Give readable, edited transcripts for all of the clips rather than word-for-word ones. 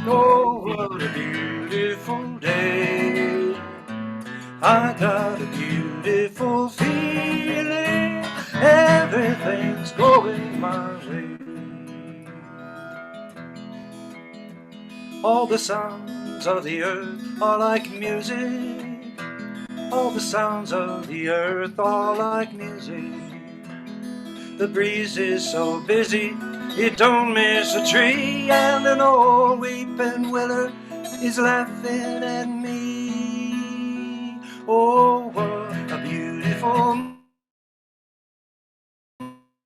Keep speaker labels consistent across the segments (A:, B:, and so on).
A: Oh, what a beautiful day. I got a beautiful feeling. Everything's going my way. All the sounds of the earth are like music. All the sounds of the earth are like music. The breeze is so busy, it don't miss a tree, and an old weeping willow is laughing at me. Oh, what a beautiful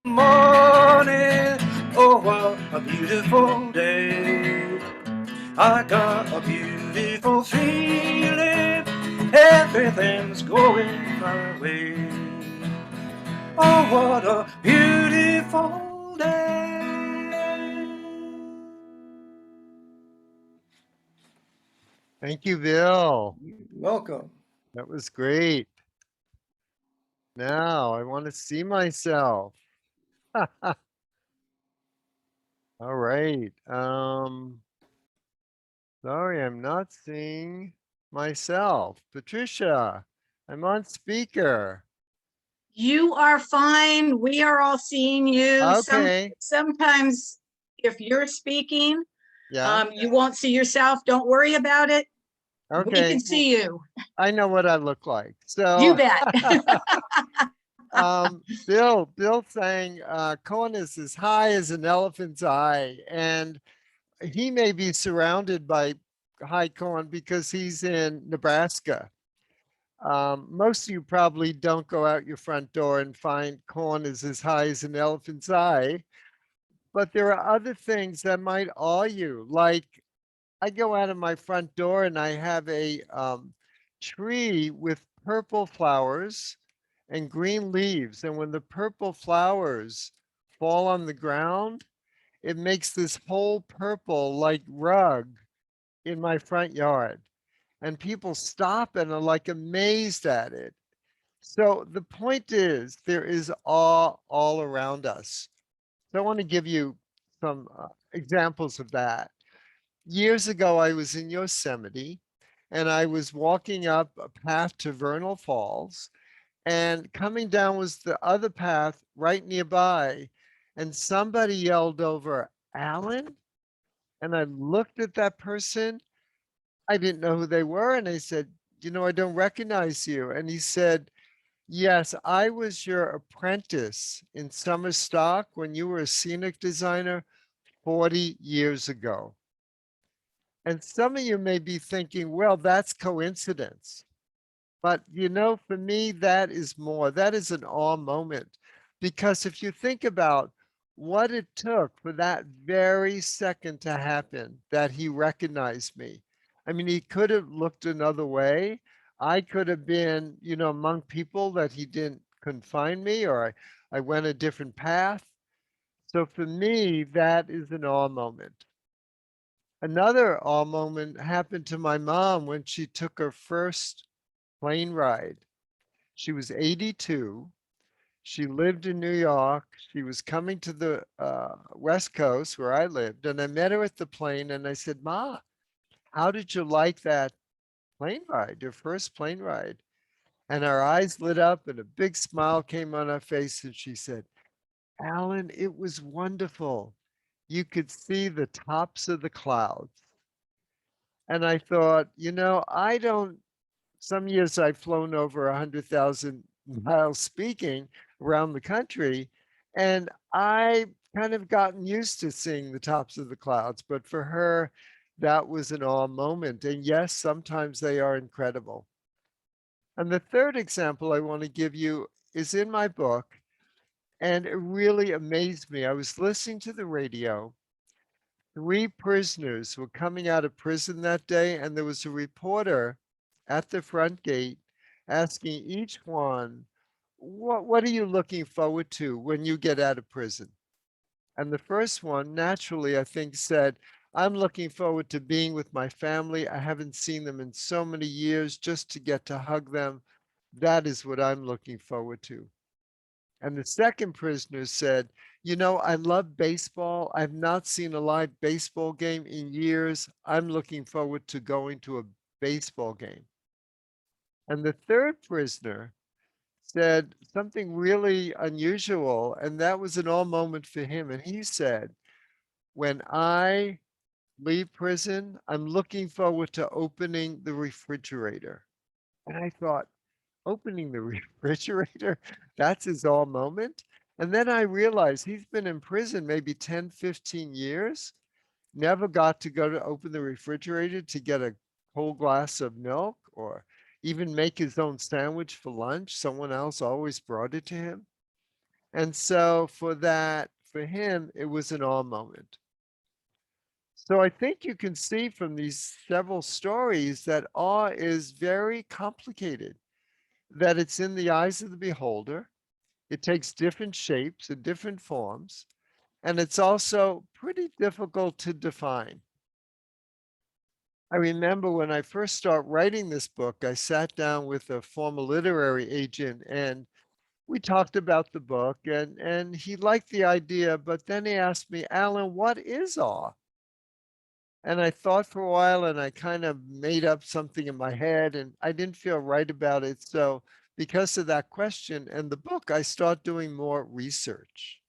A: morning. Oh, what a beautiful day. I got a beautiful feeling. Everything's going my way. Oh, what a beautiful day.
B: Thank you, Bill.
A: Welcome.
B: That was great. Now I want to see myself. All right. Sorry, I'm not seeing myself. Patricia, I'm on speaker.
C: You are fine. We are all seeing you.
B: Okay.
C: Sometimes if you're speaking,
B: Yeah.
C: you won't see yourself. Don't worry about it. We
B: Okay.
C: can see you.
B: I know what I look like.
C: You
B: So,
C: bet.
B: Bill saying Cohen is as high as an elephant's eye, and he may be surrounded by high corn because he's in Nebraska. Most of you probably don't go out your front door and find corn is as high as an elephant's eye, but there are other things that might awe you. Like I go out of my front door and I have a tree with purple flowers and green leaves. And when the purple flowers fall on the ground, it makes this whole purple like rug in my front yard. And people stop and are like amazed at it. So the point is, there is awe all around us. So I want to give you some examples of that. Years ago, I was in Yosemite and I was walking up a path to Vernal Falls, and coming down was the other path right nearby. And somebody yelled over, Alan? And I looked at that person. I didn't know who they were. And I said, I don't recognize you. And he said, yes, I was your apprentice in summer stock when you were a scenic designer 40 years ago. And some of you may be thinking, well, that's coincidence. But for me, that is more. That is an awe moment. Because if you think about what it took for that very second to happen, that he recognized me. I mean, he could have looked another way. I could have been, among people that he couldn't find me, or I went a different path. So for me, that is an awe moment. Another awe moment happened to my mom when she took her first plane ride. She was 82. She lived in New York. She was coming to the West Coast where I lived. And I met her at the plane and I said, Ma, how did you like that plane ride, your first plane ride? And our eyes lit up and a big smile came on her face. And she said, Alan, it was wonderful. You could see the tops of the clouds. And I thought, I don't, some years I've flown over 100,000 miles speaking around the country, and I kind of gotten used to seeing the tops of the clouds. But for her, that was an awe moment. And yes, sometimes they are incredible. And the third example I want to give you is in my book, and it really amazed me. I was listening to the radio. 3 prisoners were coming out of prison that day, and there was a reporter at the front gate asking each one, what are you looking forward to when you get out of prison? And the first one, naturally, I think, said, I'm looking forward to being with my family. I haven't seen them in so many years, just to get to hug them. That is what I'm looking forward to. And the second prisoner said, I love baseball. I've not seen a live baseball game in years. I'm looking forward to going to a baseball game. And the third prisoner said something really unusual, and that was an all moment for him. And he said, when I leave prison, I'm looking forward to opening the refrigerator. And I thought, opening the refrigerator, that's his all moment. And then I realized he's been in prison maybe 10, 15 years, never got to go to open the refrigerator to get a cold glass of milk or even make his own sandwich for lunch. Someone else always brought it to him. And so for him, it was an awe moment. So I think you can see from these several stories that awe is very complicated, that it's in the eyes of the beholder. It takes different shapes and different forms, and it's also pretty difficult to define. I remember when I first started writing this book, I sat down with a former literary agent and we talked about the book and he liked the idea, but then he asked me, Alan, what is awe? And I thought for a while and I kind of made up something in my head and I didn't feel right about it. So because of that question and the book, I started doing more research.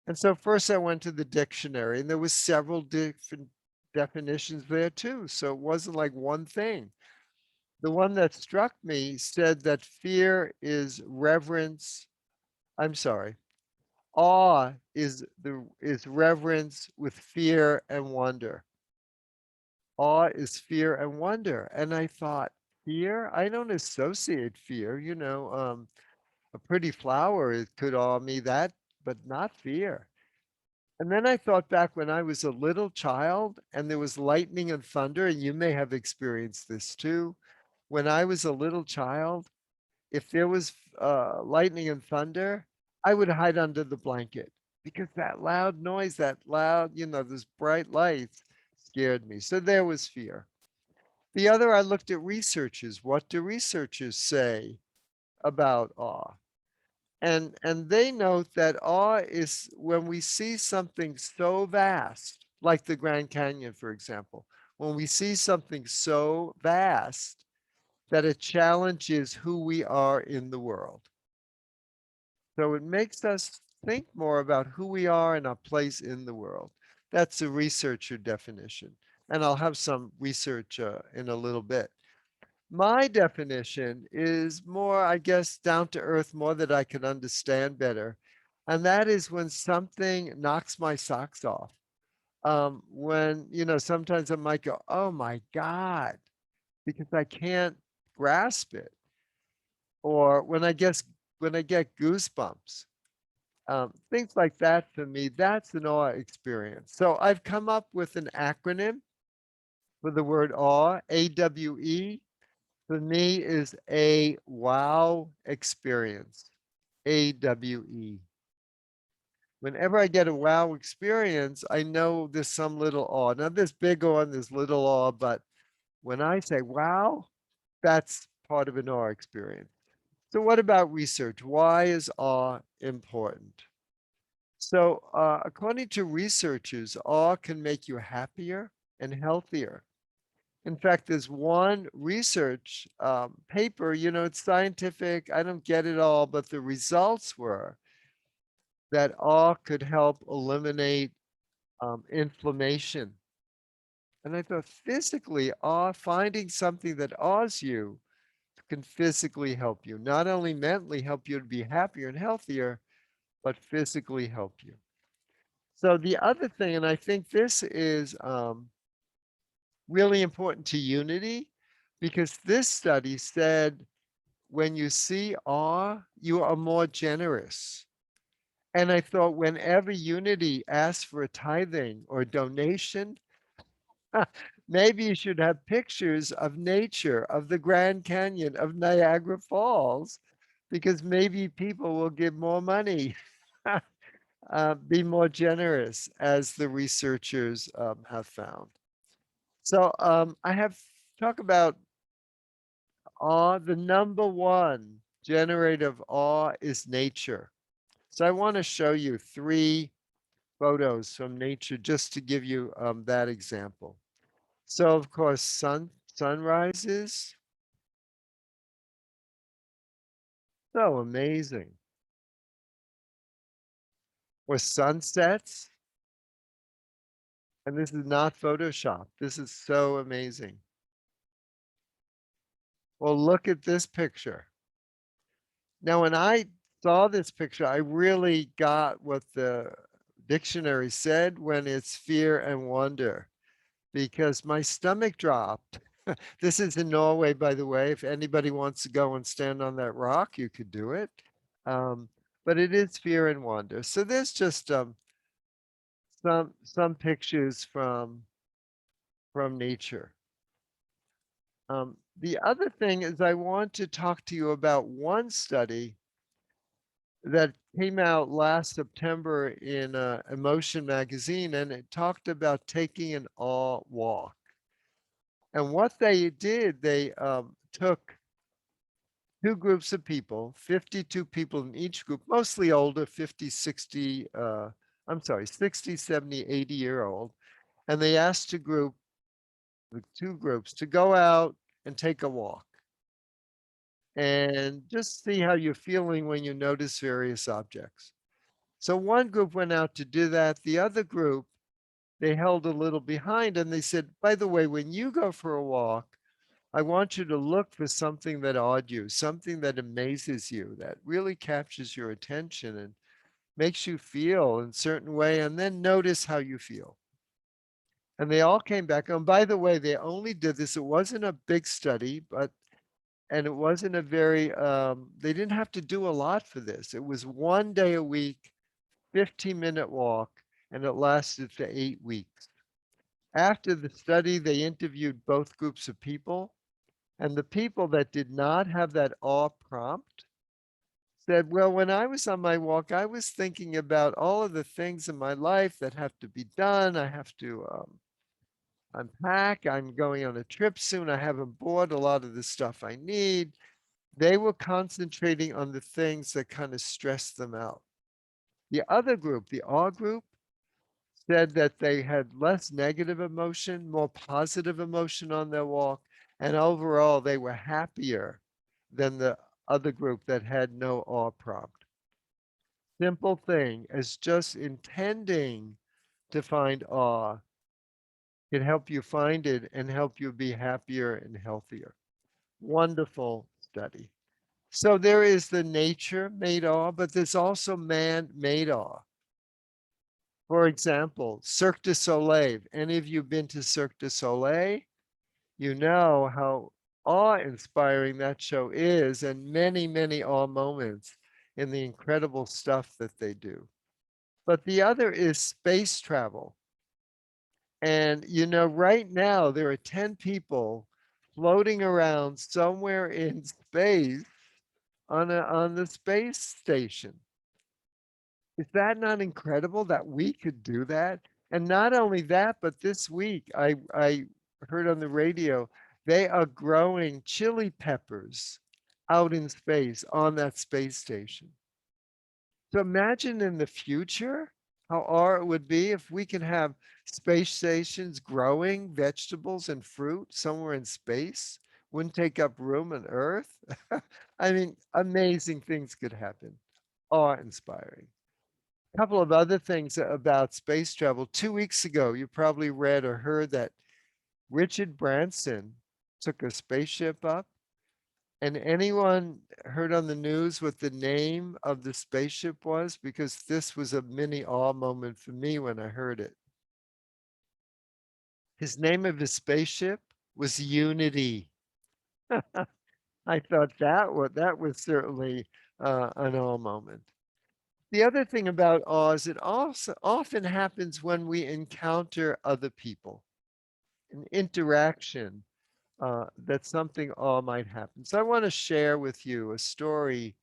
B: And so first I went to the dictionary and there was several different definitions there too. So it wasn't like one thing. The one that struck me said that fear is reverence. I'm sorry. Awe is reverence with fear and wonder. Awe is fear and wonder. And I thought, fear? I don't associate fear. A pretty flower could awe me that, but not fear. And then I thought back when I was a little child and there was lightning and thunder, and you may have experienced this too. When I was a little child, if there was lightning and thunder, I would hide under the blanket because that loud noise, that loud, those bright lights scared me. So there was fear. The other, I looked at researchers. What do researchers say about awe? And they note that awe is when we see something so vast, like the Grand Canyon, for example, when we see something so vast that it challenges who we are in the world. So it makes us think more about who we are and our place in the world. That's a researcher definition. And I'll have some research in a little bit. My definition is more, I guess, down to earth, more that I can understand better. And that is when something knocks my socks off. When, sometimes I might go, oh my God, because I can't grasp it. Or when I get goosebumps, things like that for me, that's an awe experience. So I've come up with an acronym for the word awe, AWE. For me is a wow experience, AWE. Whenever I get a wow experience, I know there's some little awe. Now there's big awe and there's little awe, but when I say wow, that's part of an awe experience. So what about research? Why is awe important? So according to researchers, awe can make you happier and healthier. In fact, there's one research paper, it's scientific, I don't get it all, but the results were that awe could help eliminate inflammation. And I thought physically, finding something that awes you can physically help you, not only mentally help you to be happier and healthier, but physically help you. So the other thing, and I think this is really important to unity, because this study said when you see awe, you are more generous. And I thought whenever unity asks for a tithing or donation, maybe you should have pictures of nature, of the Grand Canyon, of Niagara Falls, because maybe people will give more money, be more generous, as the researchers have found. So I have talk about awe. The number one generator of awe is nature. So I want to show you 3 photos from nature just to give you that example. So of course, sunrises, so amazing. Or sunsets, and this is not Photoshop. This is so amazing. Well, look at this picture. Now, when I saw this picture, I really got what the dictionary said when it's fear and wonder, because my stomach dropped. This is in Norway, by the way. If anybody wants to go and stand on that rock, you could do it. Um, but it is fear and wonder. So there's just some pictures from nature. The other thing is I want to talk to you about one study that came out last September in Emotion magazine, and it talked about taking an awe walk. And what they did, they took 2 groups of people, 52 people in each group, mostly older, 50, 60, I'm sorry, 60, 70, 80-year-old. And they asked the 2 groups to go out and take a walk and just see how you're feeling when you notice various objects. So one group went out to do that. The other group, they held a little behind and they said, by the way, when you go for a walk, I want you to look for something that awed you, something that amazes you, that really captures your attention and makes you feel in a certain way, and then notice how you feel. And they all came back. And by the way, they only did this. It wasn't a big study, and it wasn't a very, they didn't have to do a lot for this. It was 1 day a week, 15-minute walk, and it lasted for 8 weeks. After the study, they interviewed both groups of people, and the people that did not have that awe prompt said, well, when I was on my walk, I was thinking about all of the things in my life that have to be done. I have to unpack. I'm going on a trip soon. I haven't bought a lot of the stuff I need. They were concentrating on the things that kind of stressed them out. The other group, the awe group, said that they had less negative emotion, more positive emotion on their walk, and overall they were happier than the other group that had no awe prompt. Simple thing as just intending to find awe can help you find it and help you be happier and healthier. Wonderful study. So there is the nature-made awe, but there's also man-made awe. For example, Cirque du Soleil. Any of you been to Cirque du Soleil? You know how awe-inspiring that show is, and many, many awe moments in the incredible stuff that they do. But the other is space travel. And you know, right now there are 10 people floating around somewhere in space on the space station. Is that not incredible that we could do that? And not only that, but this week I heard on the radio, they are growing chili peppers out in space on that space station. So imagine in the future how art would be if we could have space stations growing vegetables and fruit somewhere in space, wouldn't take up room on Earth. I mean, amazing things could happen, awe-inspiring. A couple of other things about space travel. 2 weeks ago, you probably read or heard that Richard Branson took a spaceship up. And anyone heard on the news what the name of the spaceship was? Because this was a mini awe moment for me when I heard it. His name of his spaceship was Unity. I thought that was certainly an awe moment. The other thing about awe is it also often happens when we encounter other people, an interaction that something awe might happen. So I want to share with you a story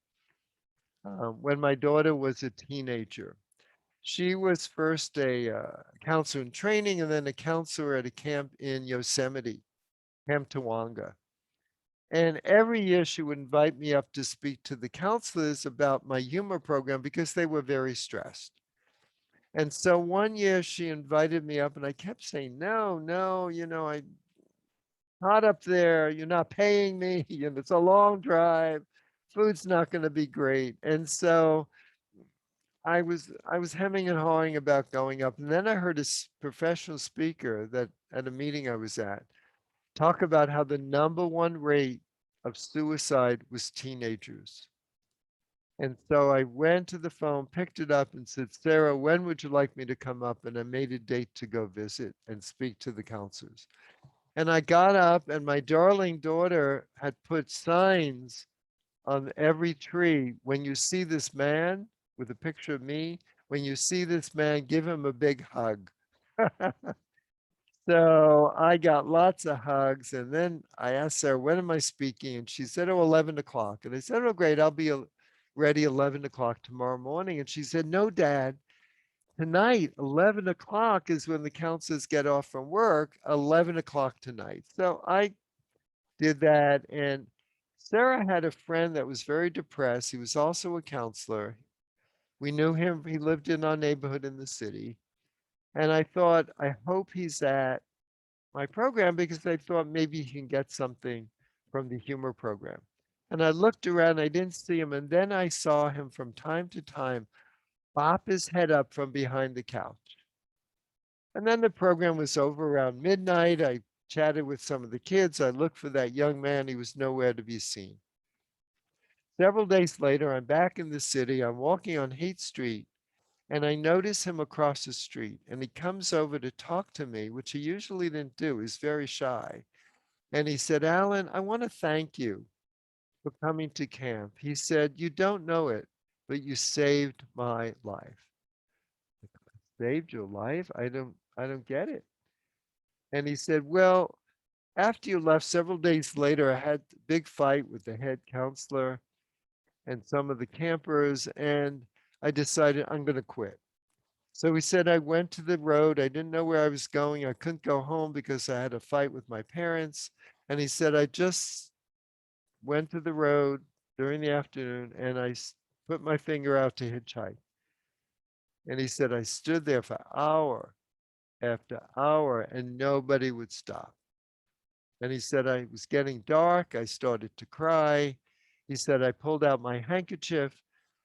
B: when my daughter was a teenager. She was first a counselor in training and then a counselor at a camp in Yosemite, Camp Tawanga. And every year she would invite me up to speak to the counselors about my humor program because they were very stressed. And so one year she invited me up and I kept saying, no, no, I not up there. You're not paying me. It's a long drive. Food's not going to be great. And so I was hemming and hawing about going up. And then I heard a professional speaker that at a meeting I was at talk about how the number one rate of suicide was teenagers. And so I went to the phone, picked it up, and said, Sarah, when would you like me to come up? And I made a date to go visit and speak to the counselors. And I got up, and my darling daughter had put signs on every tree. When you see this man with a picture of me, when you see this man, give him a big hug. So I got lots of hugs. And then I asked Sarah, when am I speaking? And she said, oh, 11 o'clock. And I said, oh, great. I'll be ready 11 o'clock tomorrow morning. And she said, no, Dad, tonight, 11 o'clock is when the counselors get off from work, 11 o'clock tonight. So I did that. And Sarah had a friend that was very depressed. He was also a counselor. We knew him. He lived in our neighborhood in the city. And I thought, I hope he's at my program because I thought maybe he can get something from the humor program. And I looked around, I didn't see him. And then I saw him from time to time bop his head up from behind the couch. And then the program was over around midnight. I chatted with some of the kids. I looked for that young man. He was nowhere to be seen. Several days later, I'm back in the city. I'm walking on Haight Street and I notice him across the street and he comes over to talk to me, which he usually didn't do. He's very shy. And he said, Alan, I want to thank you for coming to camp. He said, you don't know it, but you saved my life. Saved your life? I don't get it. And he said, well, after you left several days later, I had a big fight with the head counselor and some of the campers, and I decided I'm going to quit. So he said, I went to the road. I didn't know where I was going. I couldn't go home because I had a fight with my parents. And he said, I just went to the road during the afternoon and I put my finger out to hitchhike. And he said, I stood there for hour after hour and nobody would stop. And he said, I was getting dark. I started to cry. He said, I pulled out my handkerchief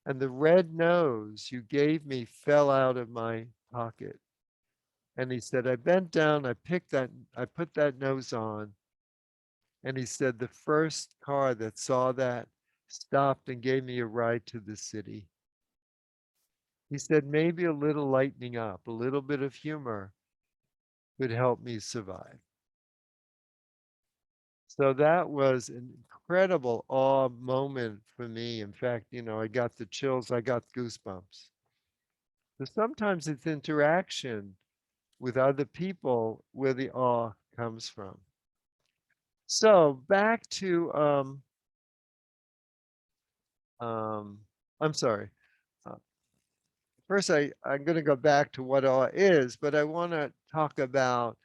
B: and the red nose you gave me fell out of my pocket. And he said, I bent down, I put that nose on. And he said, the first car that saw that stopped and gave me a ride to the city. He said, maybe a little lightening up, a little bit of humor could help me survive. So that was an incredible awe moment for me. In fact, I got the chills, I got goosebumps. So sometimes it's interaction with other people where the awe comes from. So back to, I'm sorry. Uh, First, I'm going to go back to what awe is, but I want to talk about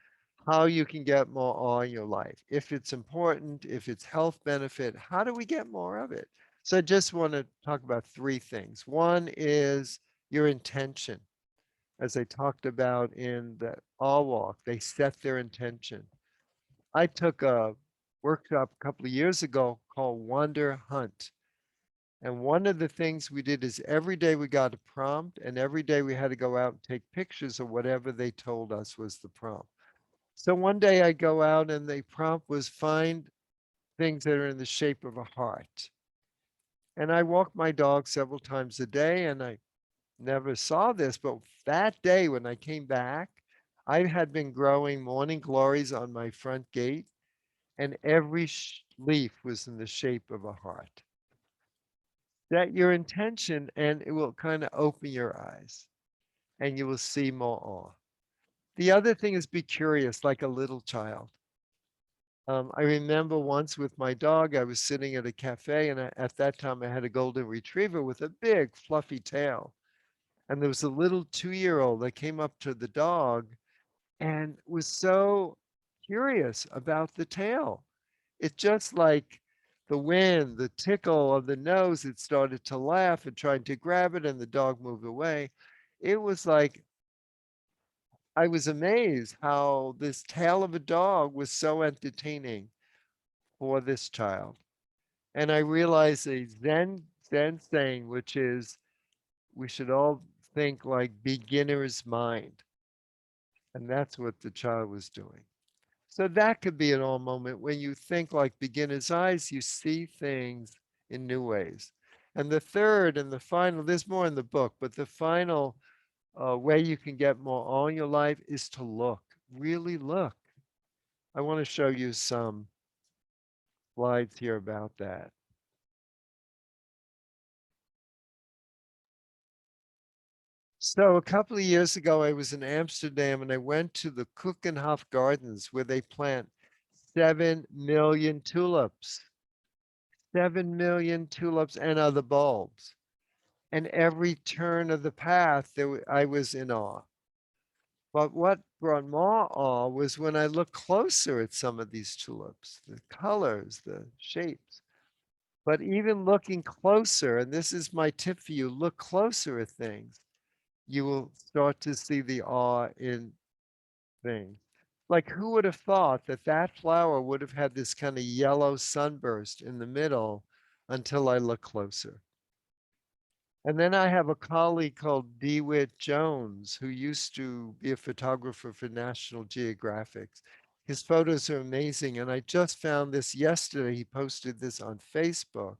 B: how you can get more awe in your life. If it's important, if it's health benefit, how do we get more of it? So I just want to talk about three things. One is your intention. As I talked about in the awe walk, they set their intention. I took a workshop a couple of years ago called Wonder Hunt. And one of the things we did is every day we got a prompt and every day we had to go out and take pictures of whatever they told us was the prompt. So one day I go out and the prompt was find things that are in the shape of a heart. And I walk my dog several times a day and I never saw this, but that day when I came back, I had been growing morning glories on my front gate and every leaf was in the shape of a heart. Set your intention and it will kind of open your eyes and you will see more awe. The other thing is be curious like a little child. I remember once with my dog, I was sitting at a cafe and at that time I had a golden retriever with a big fluffy tail. And there was a little 2-year-old that came up to the dog and was so curious about the tail. It's just like the wind, the tickle of the nose, it started to laugh and tried to grab it, and the dog moved away. It was like, I was amazed how this tale of a dog was so entertaining for this child. And I realized a Zen saying, which is, we should all think like beginner's mind. And that's what the child was doing. So that could be an all moment when you think like beginner's eyes, you see things in new ways. And the third and the final, there's more in the book, but the final way you can get more awe in your life is to look, really look. I want to show you some slides here about that. So a couple of years ago, I was in Amsterdam and I went to the Keukenhof Gardens where they plant 7 million tulips. 7 million tulips and other bulbs. And every turn of the path, I was in awe. But what brought more awe was when I looked closer at some of these tulips, the colors, the shapes. But even looking closer, and this is my tip for you, look closer at things, you will start to see the awe in things. Like, who would have thought that that flower would have had this kind of yellow sunburst in the middle until I look closer? And then I have a colleague called DeWitt Jones, who used to be a photographer for National Geographic. His photos are amazing. And I just found this yesterday. He posted this on Facebook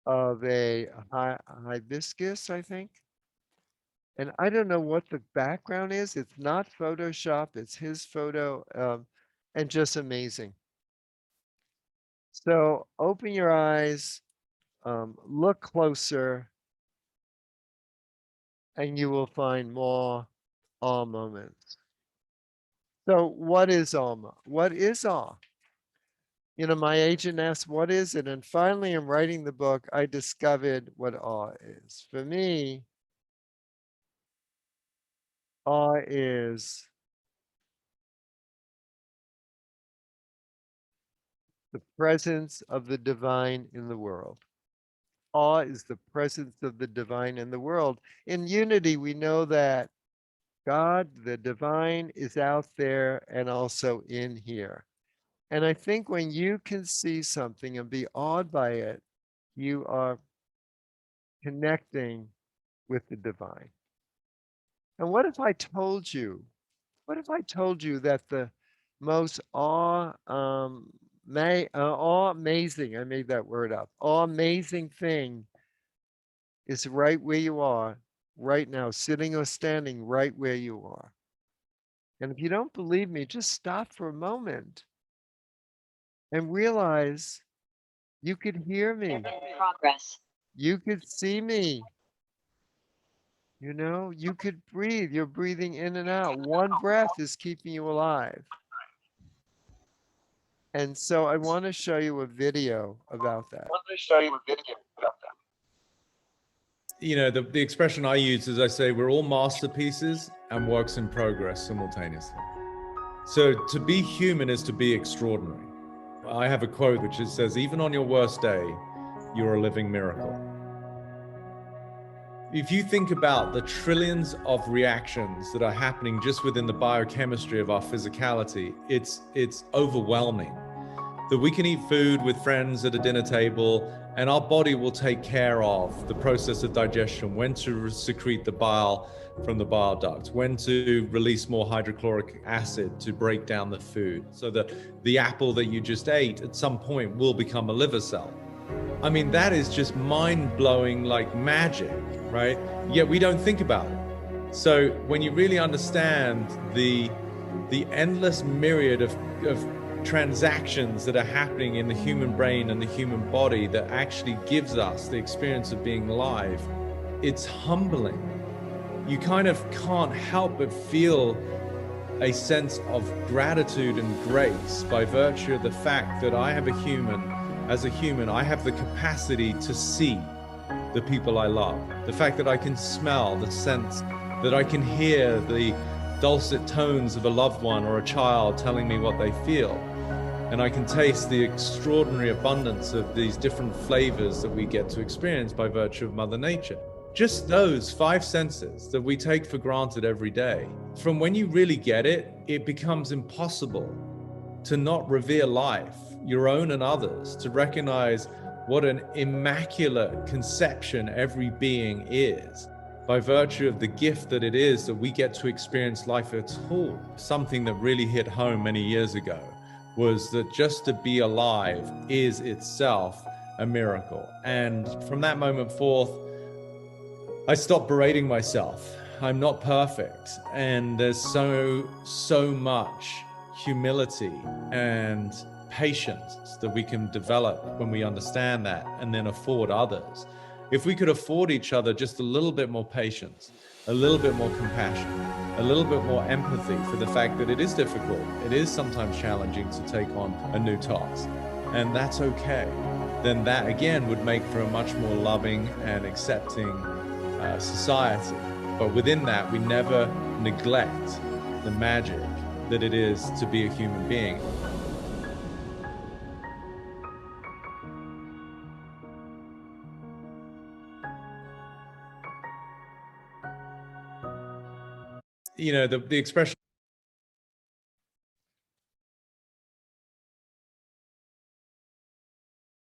B: of a hibiscus, I think. And I don't know what the background is. It's not Photoshop. It's his photo, and just amazing. So open your eyes. Look closer, and you will find more awe moments. So what is awe? What is awe? You know, my agent asked, what is it? And finally, in writing the book, I discovered what awe is. For me, awe is the presence of the divine in the world. Awe is the presence of the divine in the world. In unity, we know that God, the divine, is out there and also in here. And I think when you can see something and be awed by it, you are connecting with the divine. And what if I told you that the most awe-amazing, I made that word up, awe-amazing thing is right where you are right now, sitting or standing right where you are. And if you don't believe me, just stop for a moment and realize you could hear me.
D: Progress.
B: You could see me. You know, you could breathe. You're breathing in and out. One breath is keeping you alive. And so I want to show you a video about that.
E: You know, the expression I use is I say we're all masterpieces and works in progress simultaneously. So to be human is to be extraordinary. I have a quote which says, even on your worst day, you're a living miracle. If you think about the trillions of reactions that are happening just within the biochemistry of our physicality, it's overwhelming. That we can eat food with friends at a dinner table and our body will take care of the process of digestion, when to secrete the bile from the bile ducts, when to release more hydrochloric acid to break down the food, so that the apple that you just ate at some point will become a liver cell. I mean, that is just mind-blowing, like magic, right? Yet we don't think about it. So when you really understand the endless myriad of transactions that are happening in the human brain and the human body that actually gives us the experience of being alive, it's humbling. You kind of can't help but feel a sense of gratitude and grace by virtue of the fact that I have a human, as a human, I have the capacity to see the people I love. The fact that I can smell, the sense that I can hear the dulcet tones of a loved one or a child telling me what they feel. and I can taste the extraordinary abundance of these different flavors that we get to experience by virtue of Mother Nature. Just those 5 senses that we take for granted every day. From when you really get it, it becomes impossible to not revere life, your own and others, to recognize what an immaculate conception every being is by virtue of the gift that it is that we get to experience life at all. Something that really hit home many years ago was that just to be alive is itself a miracle. And from that moment forth, I stopped berating myself. I'm not perfect. And there's so much humility and patience that we can develop when we understand that and then afford others. If we could afford each other just a little bit more patience, a little bit more compassion, a little bit more empathy for the fact that it is difficult, it is sometimes challenging to take on a new task, and that's okay, then that again would make for a much more loving and accepting society. But within that, we never neglect the magic that it is to be a human being. You know, the expression.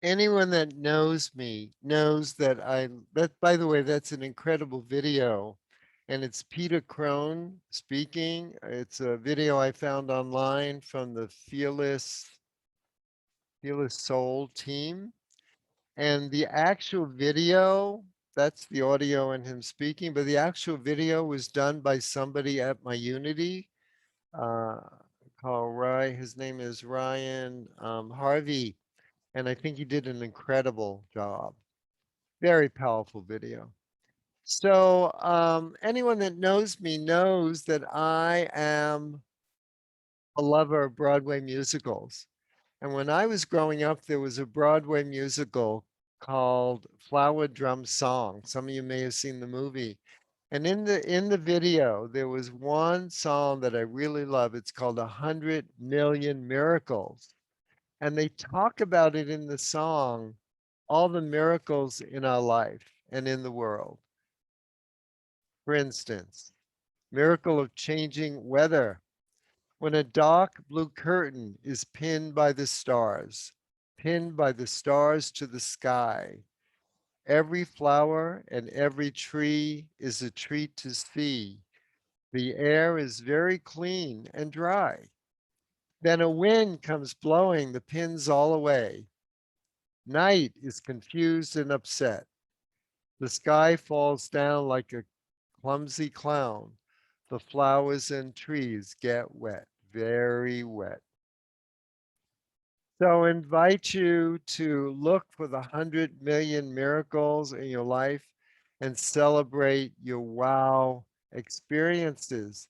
B: Anyone that knows me knows that by the way, that's an incredible video. And it's Peter Crone speaking. It's a video I found online from the Fearless Soul team. And the actual video, that's the audio and him speaking, but the actual video was done by somebody at my Unity. Called Ryan, his name is Ryan Harvey. And I think he did an incredible job. Very powerful video. So anyone that knows me knows that I am a lover of Broadway musicals. And when I was growing up, there was a Broadway musical called Flower Drum Song. Some of you may have seen the movie. And in the video, there was one song that I really love. It's called 100 Million Miracles. And they talk about it in the song, all the miracles in our life and in the world. For instance, miracle of changing weather. When a dark blue curtain is pinned by the stars to the sky, every flower and every tree is a treat to see. The air is very clean and dry. Then a wind comes blowing the pins all away. Night is confused and upset. The sky falls down like a clumsy clown. The flowers and trees get wet, very wet. So I invite you to look for the 100 million miracles in your life and celebrate your wow experiences,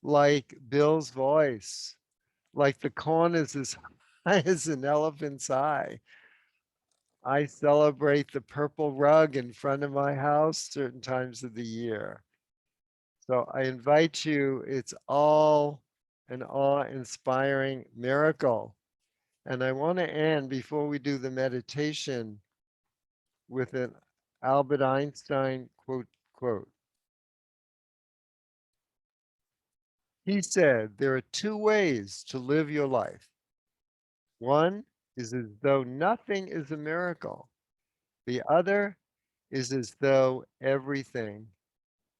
B: like Bill's voice, like the corn is as high as an elephant's eye. I celebrate the purple rug in front of my house certain times of the year. So I invite you, it's all an awe-inspiring miracle. And I want to end before we do the meditation with an Albert Einstein quote. He said, there are 2 ways to live your life. One is as though nothing is a miracle. The other is as though everything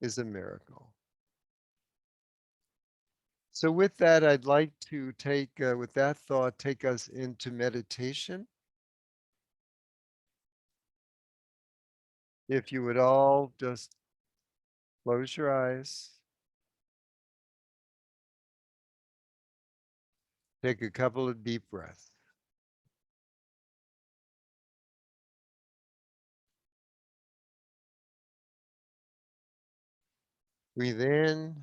B: is a miracle. So with that, I'd like to take, with that thought, take us into meditation. If you would all just close your eyes. Take a couple of deep breaths. Breathe in